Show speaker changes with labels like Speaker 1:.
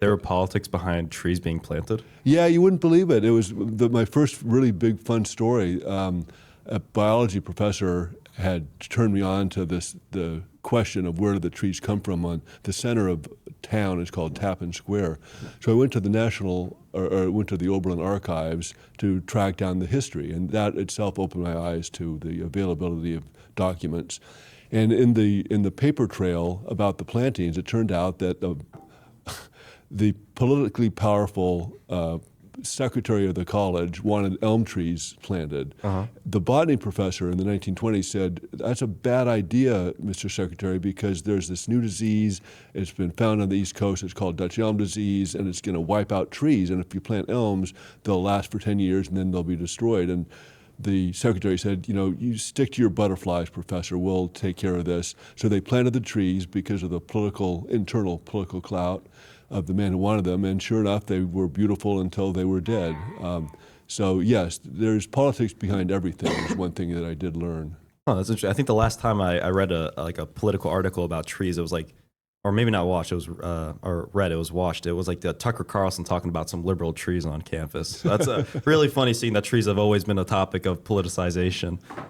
Speaker 1: There were politics behind trees being planted.
Speaker 2: Yeah, you wouldn't believe it. It was my first really big fun story. A biology professor had turned me on to the question of where do the trees come from. On the center of town is called Tappan Square. So I went to the went to the Oberlin Archives to track down the history, and that itself opened my eyes to the availability of documents. And in the paper trail about the plantings, it turned out that the politically powerful secretary of the college wanted elm trees planted. The botany professor in the 1920s said, "That's a bad idea, Mr. Secretary, because there's this new disease. It's been found on the East Coast. It's called Dutch elm disease, and it's going to wipe out trees. And if you plant elms, they'll last for 10 years, and then they'll be destroyed." And the secretary said, "You stick to your butterflies, professor. We'll take care of this." So they planted the trees because of the internal political clout of the man who wanted them, and sure enough, they were beautiful until they were dead. So yes, there's politics behind everything. Is one thing that I did learn.
Speaker 1: Oh, that's interesting. I think the last time I read a political article about trees, it was like, or maybe not watched, it was or read, it was watched. It was like the Tucker Carlson talking about some liberal trees on campus. So that's really funny seeing that trees have always been a topic of politicization.